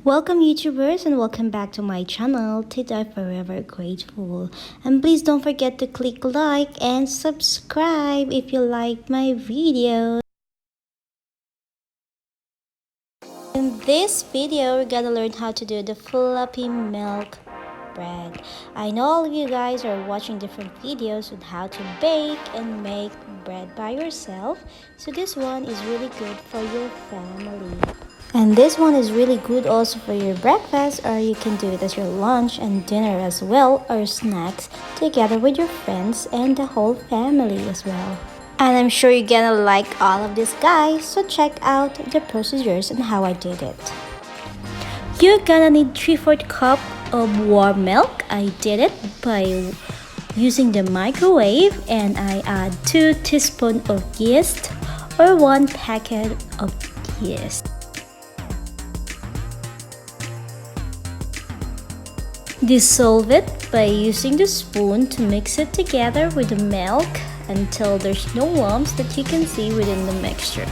Welcome YouTubers and welcome back to my channel. Today forever grateful. And please don't forget to click like and subscribe if you like my videos. In this video, we're gonna learn how to do the fluffy milk bread. I know all of you guys are watching different videos with how to bake and make bread by yourself. So this one is really good for your family. And this one is really good also for your breakfast, or you can do it as your lunch and dinner as well, or snacks together with your friends and the whole family as well. And I'm sure you're gonna like all of this, guys, so check out the procedures and how I did it. You're gonna need 3/4 cup of warm milk. I did it by using the microwave, and I add 2 teaspoons of yeast or 1 packet of yeast. Dissolve it by using the spoon to mix it together with the milk until there's no lumps that you can see within the mixture.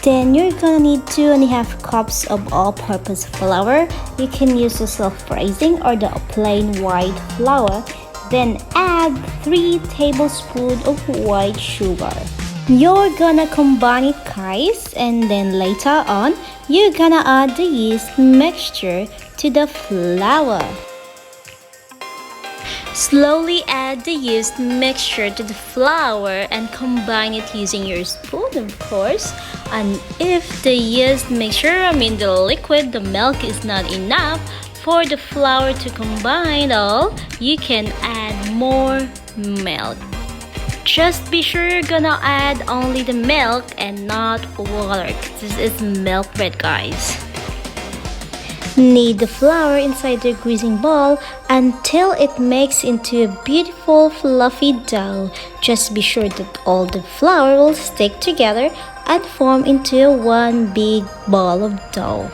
Then you're gonna need 2.5 cups of all-purpose flour. You can use the self-raising or the plain white flour. Then add 3 tablespoons of white sugar. You're gonna combine it, guys, and then later on you're gonna add the yeast mixture to the flour. Slowly add the yeast mixture to the flour and combine it using your spoon, of course. And if the yeast mixture, the liquid, the milk is not enough for the flour to combine all, you can add more milk. Just be sure you're gonna add only the milk and not water, because this is milk bread, guys. Knead the flour inside the greasing bowl until it makes into a beautiful fluffy dough. Just be sure that all the flour will stick together and form into one big ball of dough.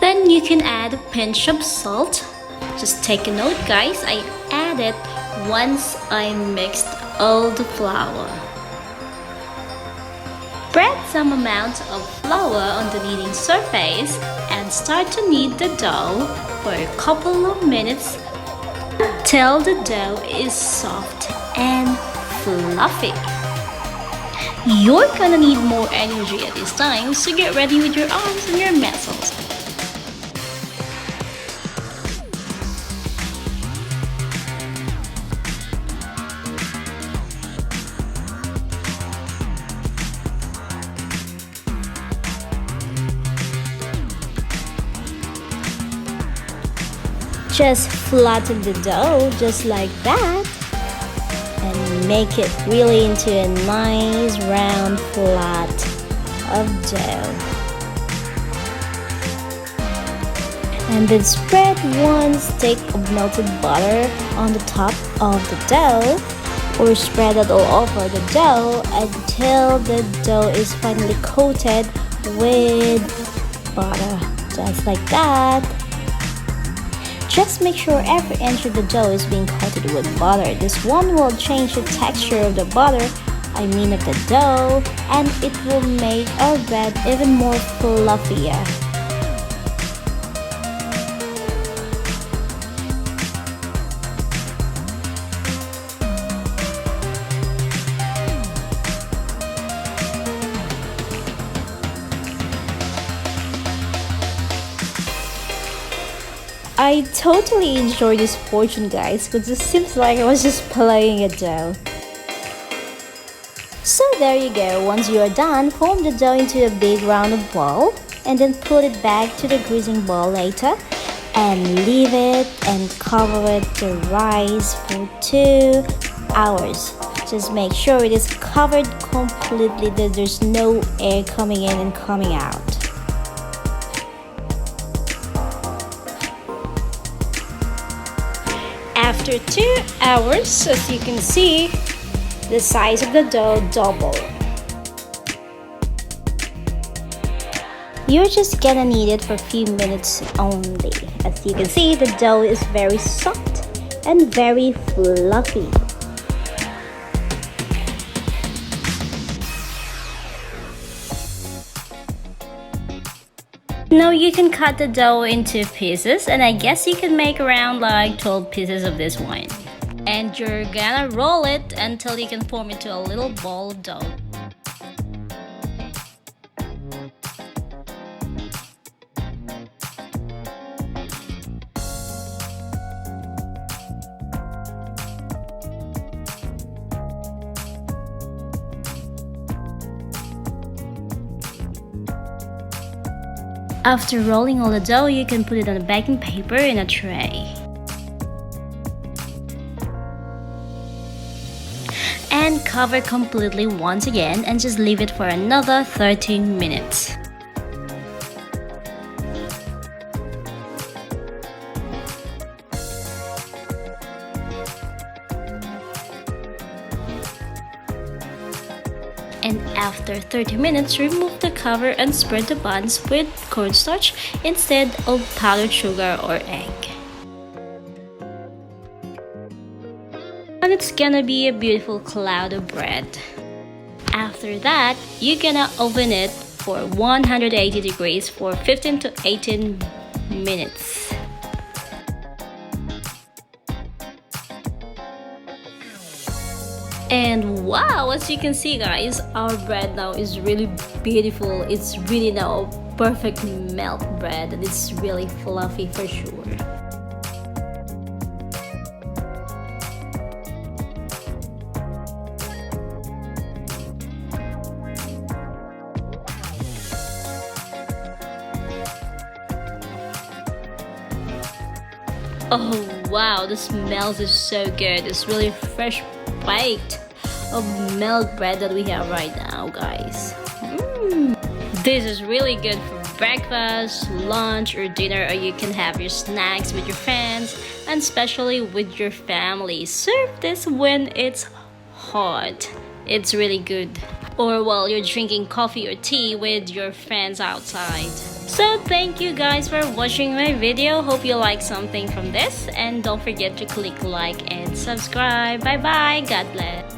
Then you can add a pinch of salt. Just take a note, guys, I added once I mixed all the flour. Spread some amount of flour on the kneading surface and start to knead the dough for a couple of minutes till the dough is soft and fluffy. You're gonna need more energy at this time, so get ready with your arms and your muscles. Just flatten the dough just like that and make it really into a nice round flat of dough. And then spread 1 stick of melted butter on the top of the dough, or spread it all over the dough until the dough is finally coated with butter, just like that. Just make sure every inch of the dough is being coated with butter. This one will change the texture of the butter, of the dough, and it will make our bread even more fluffier. I totally enjoyed this portion, guys, because it seems like I was just playing a dough. So there you go. Once you are done, form the dough into a big rounded ball and then put it back to the greasing bowl later and leave it and cover it to rise for 2 hours. Just make sure it is covered completely, that there's no air coming in and coming out. After 2 hours, as you can see, the size of the dough doubled. You're just gonna knead it for a few minutes only. As you can see, the dough is very soft and very fluffy. Now you can cut the dough into pieces, and I guess you can make around like 12 pieces of this one. And you're gonna roll it until you can form into a little ball of dough. After rolling all the dough, you can put it on a baking paper in a tray. And cover completely once again and just leave it for another 30 minutes. And after 30 minutes, remove the cover and spread the buns with cornstarch instead of powdered sugar or egg. And it's gonna be a beautiful cloud of bread. After that, you're gonna oven it for 180 degrees for 15 to 18 minutes. And wow, as you can see guys, our bread now is really beautiful. It's really now perfect melt bread, and it's really fluffy for sure. Oh wow, the smells is so good. It's really fresh baked of milk bread that we have right now, guys. This is really good for breakfast, lunch, or dinner, or you can have your snacks with your friends, and especially with your family. Serve this when it's hot. It's really good. Or while you're drinking coffee or tea with your friends outside. So thank you guys for watching my video. Hope you like something from this, and don't forget to click like and subscribe. Bye bye. God bless.